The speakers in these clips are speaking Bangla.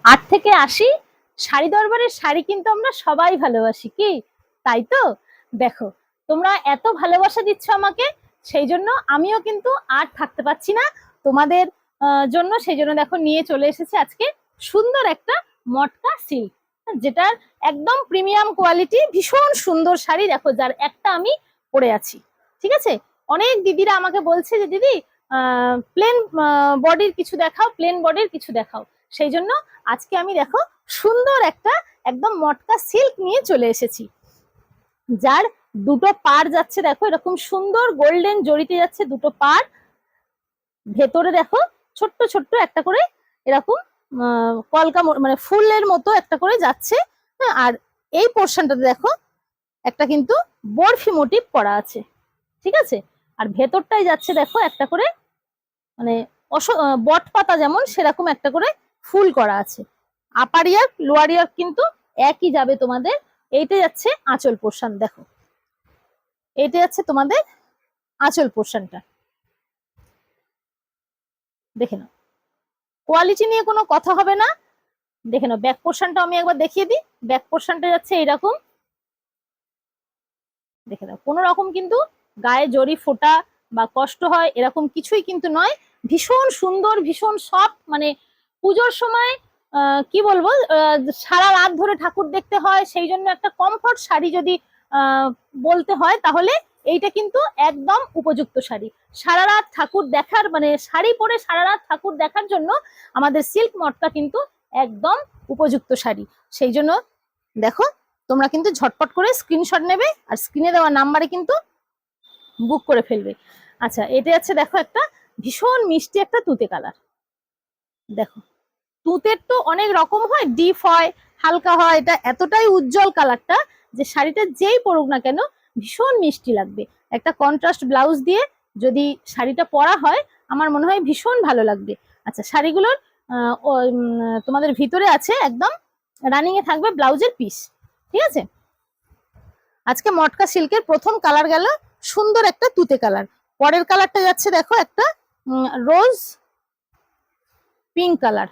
8 থেকে 80 শাড়ি দরবারের শাড়ি কিন্তু আমরা সবাই ভালোবাসি, কি তাই তো? দেখো, তোমরা এত ভালোবাসা দিচ্ছ আমাকে, সেই জন্য আমিও কিন্তু আর থাকতে পারছি না তোমাদের জন্য। সেই জন্য দেখো নিয়ে চলে এসেছি আজকে সুন্দর একটা মটকা সিল্ক, যেটার একদম প্রিমিয়াম কোয়ালিটি, ভীষণ সুন্দর শাড়ি। দেখো, যার একটা আমি পরে আছি, ঠিক আছে? অনেক দিদিরা আমাকে বলছে যে দিদি প্লেন বডির কিছু দেখাও, প্লেন বডির কিছু দেখাও। সেই জন্য আজকে আমি দেখো সুন্দর একটা একদম মটকা সিল্ক নিয়ে চলে এসেছি, যার দুটো পাড় যাচ্ছে দেখো এরকম সুন্দর গোল্ডেন জড়িতে যাচ্ছে দুটো পাড়। ভেতরে দেখো ছোট্ট ছোট্ট একটা করে এরকম কলকা মানে ফুলের মতো একটা করে যাচ্ছে। হ্যাঁ, আর এই পোর্শনটাতে দেখো একটা কিন্তু বরফি মোটিভ করা আছে, ঠিক আছে? আর ভেতরটাই যাচ্ছে দেখো একটা করে মানে বট পাতা যেমন সেরকম একটা করে ফুল করা আছে। আপার ইয়ার লোয়ার ইয়ার কিন্তু একই যাবে তোমাদের। এইটা যাচ্ছে আঁচল পোর্শন, দেখো এইটা যাচ্ছে তোমাদের আঁচল পোর্শনটা। দেখে নাও, কোয়ালিটি নিয়ে কোনো কথা হবে না। দেখে নাও ব্যাক পোর্শনটা আমি একবার দেখিয়ে দিই। ব্যাক পোর্শনটা যাচ্ছে এইরকম, দেখে নাও কোনো রকম কিন্তু গায়ে জরি ফোটা বা কষ্ট হয় এরকম কিছুই কিন্তু নয়। ভীষণ সুন্দর, ভীষণ সফট, মানে পুজোর সময় কি বলবো, সারা রাত ধরে ঠাকুর দেখতে হয়, সেই জন্য একটা কমফর্ট শাড়ি যদি বলতে হয় তাহলে এইটা কিন্তু একদম উপযুক্ত শাড়ি। সারা রাত ঠাকুর দেখার মানে শাড়ি পরে সারা রাত ঠাকুর দেখার জন্য আমাদের সিল্ক মটকা কিন্তু একদম উপযুক্ত শাড়ি। সেই জন্য দেখো তোমরা কিন্তু ঝটপট করে স্ক্রিনশট নেবে আর স্ক্রিনে দেওয়া নাম্বারে কিন্তু বুক করে ফেলবে। আচ্ছা, এটা আছে দেখো একটা ভীষণ মিষ্টি একটা তুতে কালার। দেখো, তুতের তো অনেক রকম হয়, ডিপ হয়, হালকা হয়, এটা এতটাই উজ্জ্বল কালারটা যে শাড়িটা যেই পরুক না কেন ভীষণ মিষ্টি লাগবে। একটা কন্ট্রাস্ট ব্লাউজ দিয়ে যদি শাড়িটা পরা হয় আমার মনে হয় ভীষণ ভালো লাগবে। আচ্ছা, শাড়িগুলোর তোমাদের ভিতরে আছে একদম রানিং এ থাকবে ব্লাউজের পিস, ঠিক আছে? আজকে মটকা সিল্কের প্রথম কালার গেল সুন্দর একটা তুতে কালার। পরের কালারটা যাচ্ছে দেখো একটা রোজ পিঙ্ক কালার,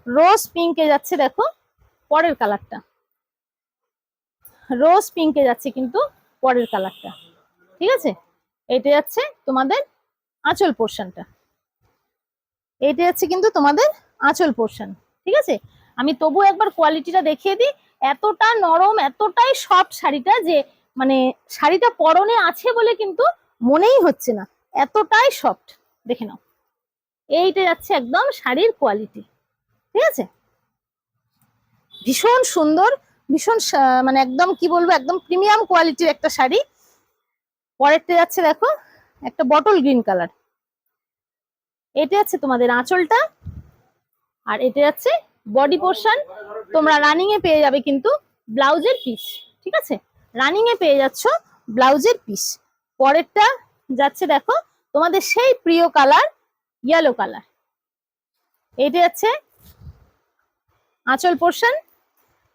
রোজ পিঙ্কে যাচ্ছে দেখো পরের কালারটা, রোজ পিঙ্কে যাচ্ছে কিন্তু পরের কালারটা, ঠিক আছে? এটা যাচ্ছে তোমাদের আঁচল পোর্শনটা, এটা যাচ্ছে কিন্তু তোমাদের আঁচল পোর্শন, ঠিক আছে? আমি তবু একবার কোয়ালিটিটা দেখিয়ে দিই। এতটা নরম, এতটাই সফট শাড়িটা যে মানে শাড়িটা পরনে আছে বলে কিন্তু মনেই হচ্ছে না, এতটাই সফট। দেখে নাও, এইটা যাচ্ছে একদম শাড়ির কোয়ালিটি, ঠিক আছে? ভীষণ সুন্দর, ভীষণ মানে একদম কি বলবো, একদম প্রিমিয়াম কোয়ালিটির একটা শাড়ি। পরেরটা যাচ্ছে দেখো একটা বটল গ্রিন কালার, এটা যাচ্ছে তোমাদের আঁচলটা আর এটা যাচ্ছে বডি পোর্শন। তোমরা রানিং এ পেয়ে যাবে কিন্তু ব্লাউজের পিস, ঠিক আছে? রানিং এ পেয়ে যাচ্ছ ব্লাউজের পিস। পরেরটা যাচ্ছে দেখো তোমাদের সেই প্রিয় কালার ইয়েলো কালার, এটা যাচ্ছে আঁচল পোর্শন,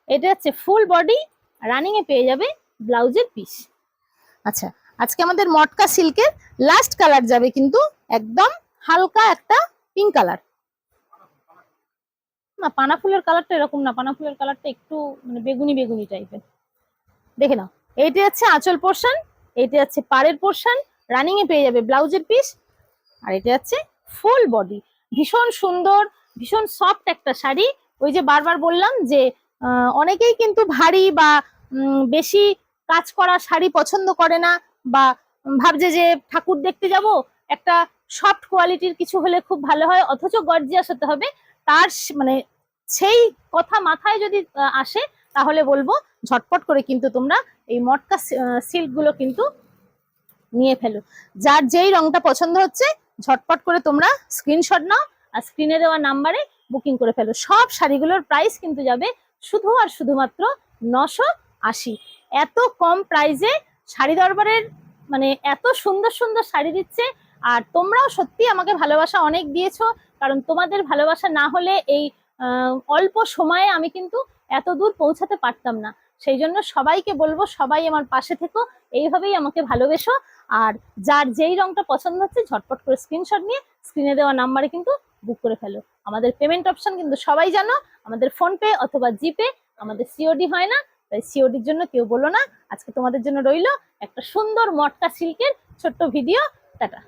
এটা হচ্ছে ফুল বডি, রানিং এ পেয়ে যাবে ব্লাউজের পিস। আচ্ছা, আজকে আমাদের মটকা সিল্কের লাস্ট কালার যাবে কিন্তু একদম হালকা একটা পিঙ্ক কালার। না, পানা ফুলের কালারটা এরকম না, পানা ফুলের কালারটা একটু মানে বেগুনি বেগুনি টাইপের। দেখে নাও, এইটা হচ্ছে আঁচল পোর্শন, এইটা হচ্ছে পাড়ের পোর্শন, রানিং এ পেয়ে যাবে ব্লাউজের পিস, আর এটা হচ্ছে ফুল বডি। ভীষণ সুন্দর, ভীষণ সফট একটা শাড়ি। ওই যে বারবার বললাম যে অনেকেই কিন্তু ভারী বা বেশি কাজ করা শাড়ি পছন্দ করে না, বা ভাবছে যে ঠাকুর দেখতে যাব একটা সফট কোয়ালিটির কিছু হলে খুব ভালো হয়, অথচ গর্জিয়াস হতে হবে। তার মানে সেই কথা মাথায় যদি আসে তাহলে বলবো ঝটপট করে কিন্তু তোমরা এই মটকা সিল্ক গুলো কিন্তু নিয়ে ফেলো। যার যেই রংটা পছন্দ হচ্ছে ঝটপট করে তোমরা স্ক্রিনশট নাও আর স্ক্রিনে দেওয়া নাম্বারে বুকিং করে ফেলো। সব শাড়িগুলোর প্রাইস কিন্তু যাবে শুধু আর শুধুমাত্র 980। এত কম প্রাইসে শাড়ি দরবারের মানে এত সুন্দর সুন্দর শাড়ি দিচ্ছে। আর তোমরাও সত্যি আমাকে ভালোবাসা অনেক দিয়েছো, কারণ তোমাদের ভালোবাসা না হলে এই অল্প সময়ে আমি কিন্তু এত দূর পৌঁছাতে পারতাম না। সেই জন্য সবাইকে বলবো সবাই আমার পাশে থেকো, এইভাবেই আমাকে ভালোবেসো। আর যার যেই রংটা পছন্দ হচ্ছে ঝটপট করে স্ক্রিনশট নিয়ে স্ক্রিনে দেওয়া নাম্বারে কিন্তু বুক করে ফেলো। আমাদের পেমেন্ট অপশন কিন্তু সবাই জানো, আমাদের ফোনপে অথবা জিপে, আমাদের সিওডি হয় না, তাই সিওডির জন্য কেউ বলো না। আজকে তোমাদের জন্য রইলো একটা সুন্দর মটকা সিল্কের ছোট্ট ভিডিও। টাটা।